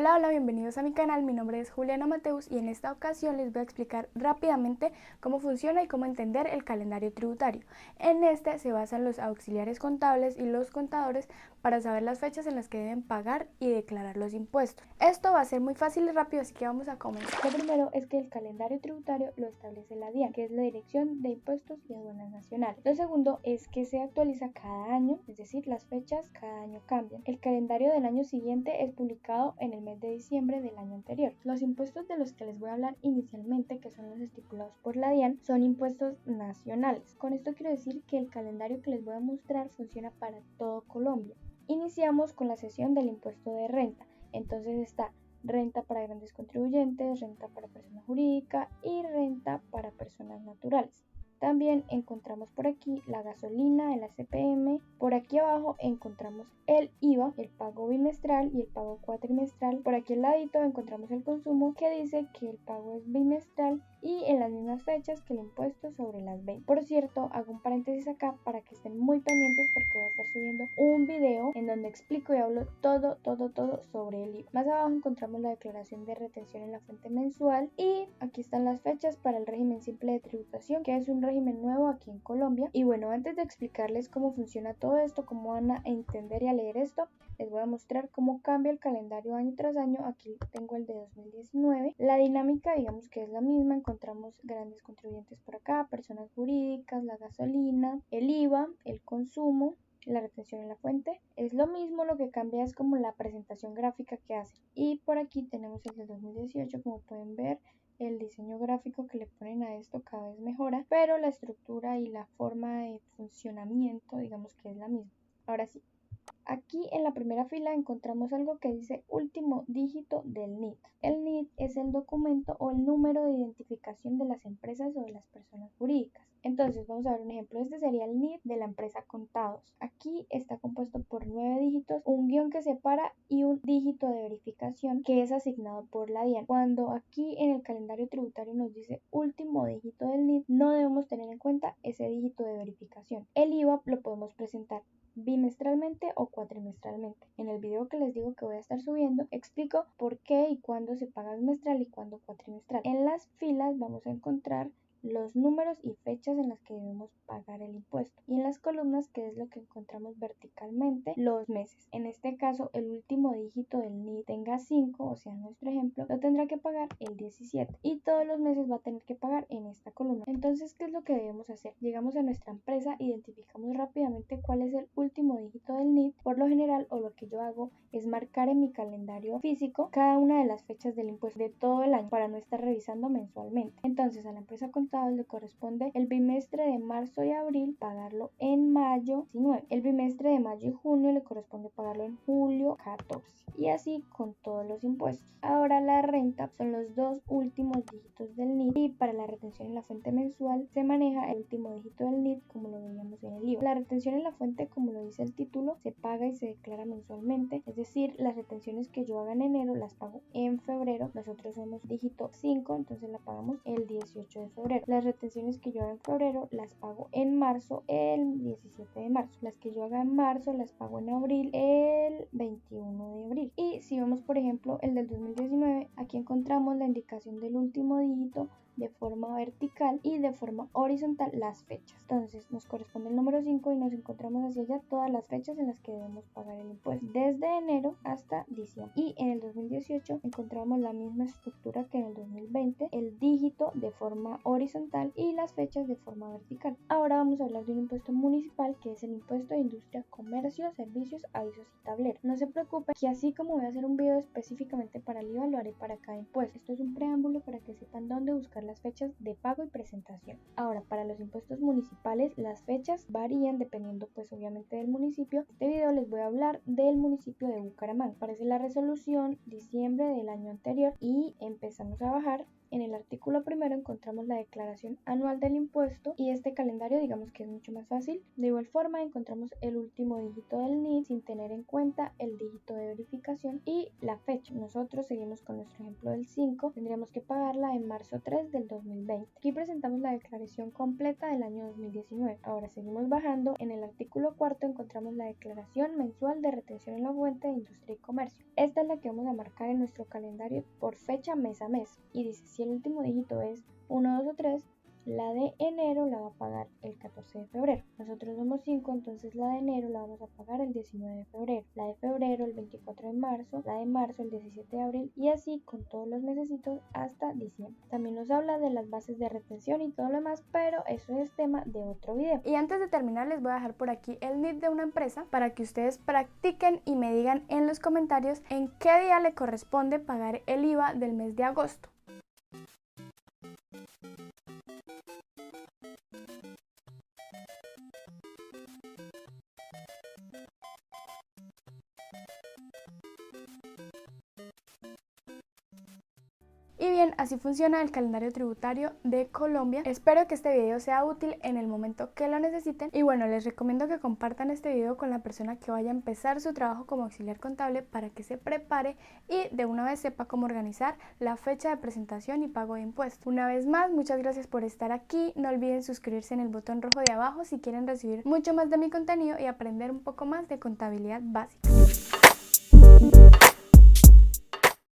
Hola, bienvenidos a mi canal. Mi nombre es Juliana Mateus y en esta ocasión les voy a explicar rápidamente cómo funciona y cómo entender el calendario tributario. En este se basan los auxiliares contables y los contadores para saber las fechas en las que deben pagar y declarar los impuestos. Esto va a ser muy fácil y rápido, así que vamos a comenzar. Lo primero es que el calendario tributario lo establece la DIAN, que es la Dirección de Impuestos y Aduanas Nacionales. Lo segundo es que se actualiza cada año, es decir, las fechas cada año cambian. El calendario del año siguiente es publicado en el mes de diciembre del año anterior. Los impuestos de los que les voy a hablar inicialmente, que son los estipulados por la DIAN, son impuestos nacionales. Con esto quiero decir que el calendario que les voy a mostrar funciona para todo Colombia. Iniciamos con la sesión del impuesto de renta. Entonces está renta para grandes contribuyentes, renta para persona jurídica y renta para personas naturales. También encontramos por aquí la gasolina, el ACPM. Por aquí abajo encontramos el IVA, el pago bimestral y el pago cuatrimestral. Por aquí al ladito encontramos el consumo, que dice que el pago es bimestral y en las mismas fechas que el impuesto sobre las ventas. Por cierto, hago un paréntesis acá para que estén muy pendientes porque voy a estar subiendo un video en donde explico y hablo todo sobre el IVA. Más abajo encontramos la declaración de retención en la fuente mensual y aquí están las fechas para el régimen simple de tributación, que es un régimen nuevo aquí en Colombia. Y bueno, antes de explicarles cómo funciona todo esto, cómo van a entender y a leer esto, les voy a mostrar cómo cambia el calendario año tras año. Aquí tengo el de 2019. La dinámica, digamos que es la misma. Encontramos grandes contribuyentes por acá, personas jurídicas, la gasolina, el IVA, el consumo, la retención en la fuente. Es lo mismo, lo que cambia es como la presentación gráfica que hace. Y por aquí tenemos el del 2018, como pueden ver. El diseño gráfico que le ponen a esto cada vez mejora, pero la estructura y la forma de funcionamiento, digamos que es la misma. Ahora sí, aquí en la primera fila encontramos algo que dice último dígito del NIT. El NIT es el documento o el número de identificación de las empresas o de las personas jurídicas. Entonces vamos a ver un ejemplo. Este sería el NIT de la empresa Contados. Aquí está compuesto por 9 dígitos, un guión que separa y un dígito de verificación que es asignado por la DIAN. Cuando aquí en el calendario tributario nos dice último dígito del NIT, no debemos tener en cuenta ese dígito de verificación. El IVA lo podemos presentar bimestralmente o cuatrimestralmente. En el video que les digo que voy a estar subiendo, explico por qué y cuándo se paga bimestral y cuándo cuatrimestral. En las filas vamos a encontrar los números y fechas en las que debemos pagar el impuesto, y en las columnas, que es lo que encontramos verticalmente, los meses. En este caso, el último dígito del NIT tenga 5, o sea, nuestro ejemplo, lo tendrá que pagar el 17 y todos los meses va a tener que pagar en esta columna. Entonces, ¿qué es lo que debemos hacer? Llegamos a nuestra empresa, identificamos rápidamente cuál es el último dígito del NIT. Por lo general, o lo que yo hago, es marcar en mi calendario físico cada una de las fechas del impuesto de todo el año para no estar revisando mensualmente. Entonces, a la empresa Contados le corresponde el bimestre de marzo y abril pagarlo en mayo 19. El bimestre de mayo y junio le corresponde pagarlo en julio 14. Y así con todos los impuestos. Ahora la renta son los dos últimos dígitos del NIT, y para la retención en la fuente mensual se maneja el último dígito del NIT, como lo veíamos en el IVA. La retención en la fuente, como lo dice el título, se paga y se declara mensualmente, es decir, las retenciones que yo haga en enero las pago en febrero. Nosotros somos dígito 5, entonces la pagamos el 18 de febrero. Las retenciones que yo haga en febrero las pago en marzo el 17 de marzo. Las que yo haga en marzo las pago en abril el 21 de abril. Y si vemos, por ejemplo, el del 2019, aquí encontramos la indicación del último dígito de forma vertical y de forma horizontal las fechas. Entonces nos corresponde el número 5 y nos encontramos hacia allá todas las fechas en las que debemos pagar el impuesto, desde enero hasta diciembre. Y en el 2018 encontramos la misma estructura que en el 2020, el dígito de forma horizontal y las fechas de forma vertical. Ahora vamos a hablar de un impuesto municipal, que es el impuesto de industria, comercio, servicios, avisos y tableros. No se preocupen, que así como voy a hacer un video específicamente para el IVA, lo haré para cada impuesto. Esto es un preámbulo para que sepan dónde buscar las fechas de pago y presentación. Ahora, para los impuestos municipales, las fechas varían dependiendo pues obviamente del municipio. Este video les voy a hablar del municipio de Bucaramanga. Aparece la resolución diciembre del año anterior y empezamos a bajar en el artículo primero encontramos la declaración anual del impuesto y este calendario digamos que es mucho más fácil. De igual forma encontramos el último dígito del NIT sin tener en cuenta el dígito de verificación y la fecha. Nosotros seguimos con nuestro ejemplo del 5, tendríamos que pagarla en marzo 3 del 2020. Aquí presentamos la declaración completa del año 2019. Ahora seguimos bajando. En el artículo cuarto encontramos la declaración mensual de retención en la fuente de industria y comercio. Esta es la que vamos a marcar en nuestro calendario por fecha mes a mes y dice si el último dígito es 1, 2 o 3, la de enero la va a pagar el 14 de febrero. Nosotros somos 5, entonces la de enero la vamos a pagar el 19 de febrero, la de febrero el 24 de marzo, la de marzo el 17 de abril y así con todos los mesecitos hasta diciembre. También nos habla de las bases de retención y todo lo demás, pero eso es tema de otro video. Y antes de terminar les voy a dejar por aquí el NIT de una empresa para que ustedes practiquen y me digan en los comentarios en qué día le corresponde pagar el IVA del mes de agosto. Y bien, así funciona el calendario tributario de Colombia. Espero que este video sea útil en el momento que lo necesiten. Y bueno, les recomiendo que compartan este video con la persona que vaya a empezar su trabajo como auxiliar contable para que se prepare y de una vez sepa cómo organizar la fecha de presentación y pago de impuestos. Una vez más, muchas gracias por estar aquí. No olviden suscribirse en el botón rojo de abajo si quieren recibir mucho más de mi contenido y aprender un poco más de contabilidad básica.